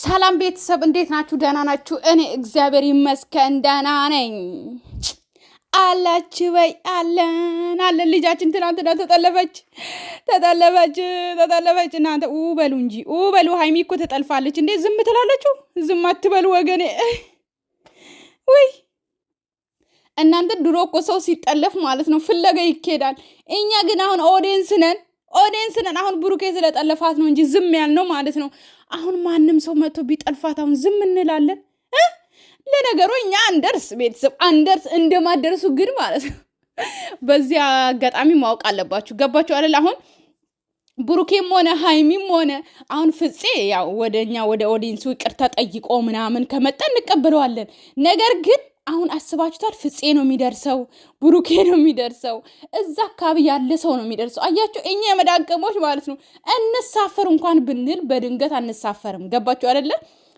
ሰላም ቤተሰብ እንዴት ናችሁ? ደህና ናችሁ? እኔ እግዚአብሔር ይመስገን ደህና ነኝ። አላችሁ ወይ? አለን ልጃችን ትናንትና ተጠለፈች። እናንተ በሉ እንጂ በሉ። ሀይሚ እኮ ተጠልፋለች እንዴ! ዝም ትላላችሁ? ዝም አትበሉ ወገኔ። ወይ እናንተ ድሮ እኮ ሰው ሲጠለፍ ማለት ነው ፍለጋ ይኬዳል። እኛ ግን አሁን ኦዲየንስ ነን። አሁን ብሩኬ ስለጠለፋት ነው እንጂ ዝም ያልነው ማለት ነው። አሁን ማንም ሰው መጥቶ ቢጠልፋት አሁን ዝም እንላለን? ለነገሩ እኛ አንደርስ ቤተሰብ አንደርስ እንደማደርሱ ግን ማለት ነው። በዚህ አጋጣሚ ማወቅ አለባችሁ። ገባችሁ አይደል? አሁን ብሩኬም ሆነ ሀይሚም ሆነ አሁን ፍፄ ያው ወደኛ ወደ ኦዲየንሱ ይቅርታ ጠይቆ ምናምን ከመጣ እንቀበለዋለን። ነገር ግን አሁን አስባችሁታል? ፍፄ ነው የሚደርሰው፣ ብሩኬ ነው የሚደርሰው፣ እዛ አካባቢ ያለ ሰው ነው የሚደርሰው። አያችሁ፣ እኛ የመዳቀሞች ማለት ነው እንሳፈር እንኳን ብንል በድንገት አንሳፈርም። ገባችሁ አይደለ?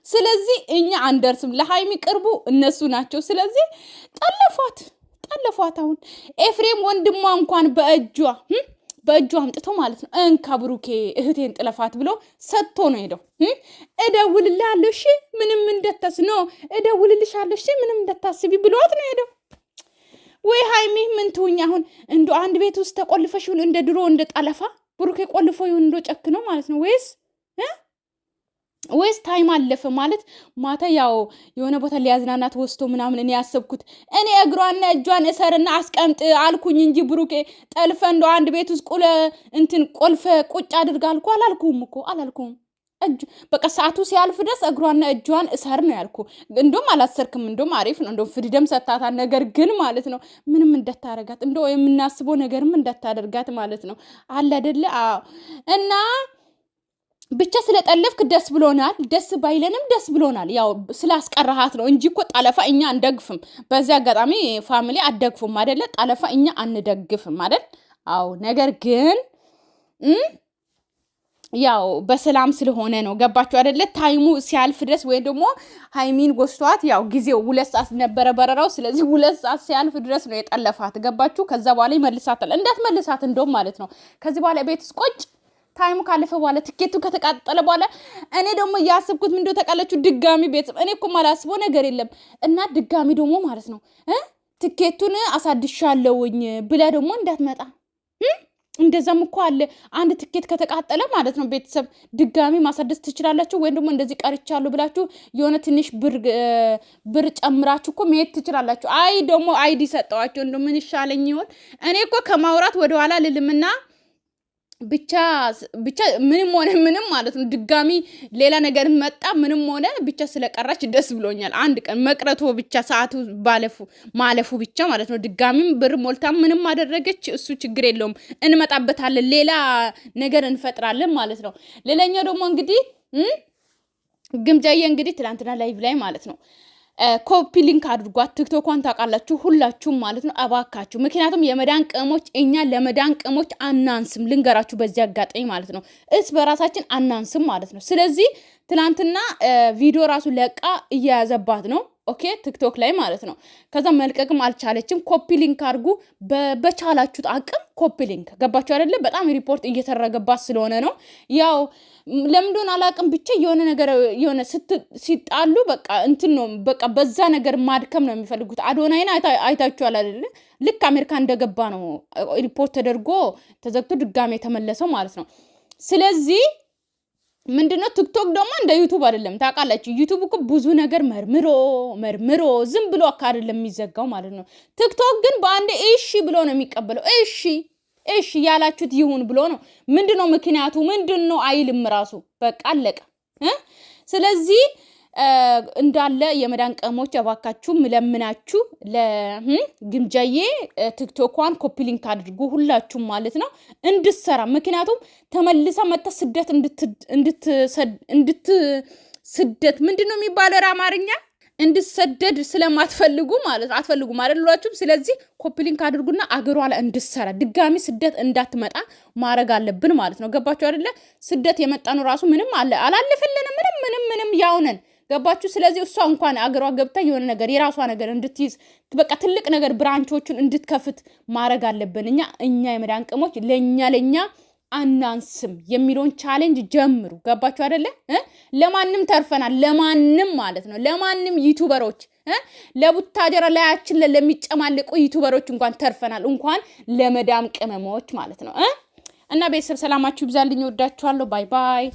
ስለዚህ እኛ አንደርስም። ለሀይሚ ቅርቡ እነሱ ናቸው። ስለዚህ ጠለፏት። አሁን ኤፍሬም ወንድሟ እንኳን በእጇ አምጥቶ ማለት ነው እንካ ብሩኬ እህቴን ጥለፋት ብሎ ሰጥቶ ነው ሄደው። እደውልልሃለሁ እሺ ምንም እደውልልሻለሁ እሺ ምንም እንደታስቢ ብሏት ነው ሄደው። ወይ ሀይሚ ምን ትሁኝ አሁን? እንዶ አንድ ቤት ውስጥ ተቆልፈሽ ይሁን እንደ ድሮ እንደ ጠለፋ ብሩኬ ቆልፎ ይሁን እንዶ ጨክኖ ማለት ነው ወይስ ታይም አለፈ ማለት ማታ ያው የሆነ ቦታ ሊያዝናናት ወስቶ ምናምን እኔ ያሰብኩት እኔ እግሯና እጇን እሰርና አስቀምጥ አልኩኝ እንጂ ብሩኬ ጠልፈ እንደ አንድ ቤት ውስጥ ቆልፈ ቁጭ አድርጋ አላልኩም። በቃ ሰዓቱ ሲያልፍ ድረስ እግሯና እጇን እሰር ነው ያልኩ። እንደውም አላሰርክም። እንደውም አሪፍ ነው። እንደውም ፍሪደም ሰጣታል። ነገር ግን ማለት ነው ምንም እንደታረጋት እንደው የምናስበው ነገርም እንደታደርጋት ማለት ነው አለ አይደለ? እና ብቻ ስለጠለፍክ ደስ ብሎናል። ደስ ባይለንም ደስ ብሎናል። ያው ስላስቀረሃት ነው እንጂ እኮ ጠለፋ እኛ አንደግፍም። በዚህ አጋጣሚ ፋሚሊ አደግፉም አይደለ? ጠለፋ እኛ አንደግፍም አይደል? አዎ። ነገር ግን ያው በሰላም ስለሆነ ነው። ገባችሁ አይደለ? ታይሙ ሲያልፍ ድረስ ወይ ደግሞ ሃይሚን ጎስቷት ያው ጊዜው 2 ሰዓት ነበረ በረራው። ስለዚህ 2 ሰዓት ሲያልፍ ድረስ ነው የጠለፋት። ገባችሁ? ከዛ በኋላ ይመልሳታል። እንዳትመልሳት እንደውም ማለት ነው። ከዚህ በኋላ ቤት ውስጥ ቆጭ ታይሙ ካለፈ በኋላ ትኬቱ ከተቃጠለ በኋላ እኔ ደግሞ ያስብኩት ምንድነው ተቃለችሁ ድጋሚ ቤተሰብ እኔ እኮ ማላስበው ነገር የለም እና ድጋሚ ደግሞ ማለት ነው ትኬቱን አሳድሻለሁኝ ብለ ደግሞ እንዳትመጣ። እንደዛም እኮ አለ። አንድ ትኬት ከተቃጠለ ማለት ነው ቤተሰብ ድጋሚ ማሳደስ ትችላላችሁ፣ ወይም ደግሞ እንደዚህ ቀርቻለሁ ብላችሁ የሆነ ትንሽ ብር ጨምራችሁ እኮ መሄድ ትችላላችሁ። አይ ደግሞ አይዲ ሰጠዋቸው እንደው ምን ይሻለኝ ይሆን? እኔ እኮ ከማውራት ወደኋላ ልልምና ብቻ ምንም ሆነ ምንም ማለት ነው ድጋሚ ሌላ ነገር መጣ ምንም ሆነ ብቻ ስለቀራች ደስ ብሎኛል። አንድ ቀን መቅረቱ ብቻ ሰዓቱ ማለፉ ብቻ ማለት ነው። ድጋሚም ብር ሞልታ ምንም አደረገች እሱ ችግር የለውም፣ እንመጣበታለን፣ ሌላ ነገር እንፈጥራለን ማለት ነው። ሌላኛው ደግሞ እንግዲህ ግምጃዬ እንግዲህ ትላንትና ላይቭ ላይ ማለት ነው ኮፒ ሊንክ አድርጓት። ቲክቶኳን ታውቃላችሁ ሁላችሁም ማለት ነው እባካችሁ። ምክንያቱም የመዳን ቅሞች እኛ ለመዳን ቅሞች አናንስም። ልንገራችሁ በዚህ አጋጣሚ ማለት ነው በራሳችን አናንስም ማለት ነው። ስለዚህ ትላንትና ቪዲዮ ራሱ ለቃ እየያዘባት ነው ኦኬ ቲክቶክ ላይ ማለት ነው። ከዛ መልቀቅም አልቻለችም። ኮፒ ሊንክ አድርጉ በቻላችሁት አቅም ኮፒ ሊንክ። ገባችሁ አይደለ? በጣም ሪፖርት እየተደረገባት ስለሆነ ነው። ያው ለምንድን አላቅም ብቻ የሆነ ነገር የሆነ ሲጣሉ በቃ ነው በቃ በዛ ነገር ማድከም ነው የሚፈልጉት። አዶናይን አይታችኋል አይደለ? ልክ አሜሪካ እንደገባ ነው ሪፖርት ተደርጎ ተዘግቶ ድጋሜ የተመለሰው ማለት ነው። ስለዚህ ምንድነው ቲክቶክ ደግሞ እንደ ዩቲዩብ አይደለም ታውቃላችሁ። ዩቲዩብ እኮ ብዙ ነገር መርምሮ ዝም ብሎ አይደለም የሚዘጋው ማለት ነው። ቲክቶክ ግን በአንዴ እሺ ብሎ ነው የሚቀበለው። እሺ ያላችሁት ይሁን ብሎ ነው። ምንድነው ምክንያቱ ምንድነው አይልም ራሱ በቃ አለቀ። ስለዚህ እንዳለ የመዳን ቀሞች እባካችሁ ምለምናችሁ ለግምጃዬ ቲክቶኳን ኮፒ ሊንክ አድርጉ ሁላችሁም ማለት ነው እንድትሰራ። ምክንያቱም ተመልሳ መጣ ስደት ምንድነው የሚባለው አማርኛ እንድትሰደድ ስለማትፈልጉ ማለት አትፈልጉ ማለት ሁላችሁም። ስለዚህ ኮፒ ሊንክ አድርጉና አገሯ ላይ እንድትሰራ ድጋሚ ስደት እንዳትመጣ ማድረግ አለብን ማለት ነው። ገባችሁ አይደለ? ስደት የመጣ ነው ራሱ ምንም አላለፈለንም ምንም ያውነን። ገባችሁ? ስለዚህ እሷ እንኳን አገሯ ገብታ የሆነ ነገር የራሷ ነገር እንድትይዝ በቃ ትልቅ ነገር ብራንቾቹን እንድትከፍት ማድረግ አለብን። እኛ የመዳን ቅሞች ለኛ አናንስም የሚለውን ቻሌንጅ ጀምሩ። ገባችሁ አይደለ? ለማንም ተርፈናል፣ ለማንም ማለት ነው፣ ለማንም ዩቲዩበሮች ለቡታጀራ ላያችን ለሚጨማለቁ ዩቲዩበሮች እንኳን ተርፈናል፣ እንኳን ለመዳም ቅመሞች ማለት ነው። እና ቤተሰብ ሰላማችሁ ይብዛልኝ፣ ወዳችኋለሁ። ባይ ባይ።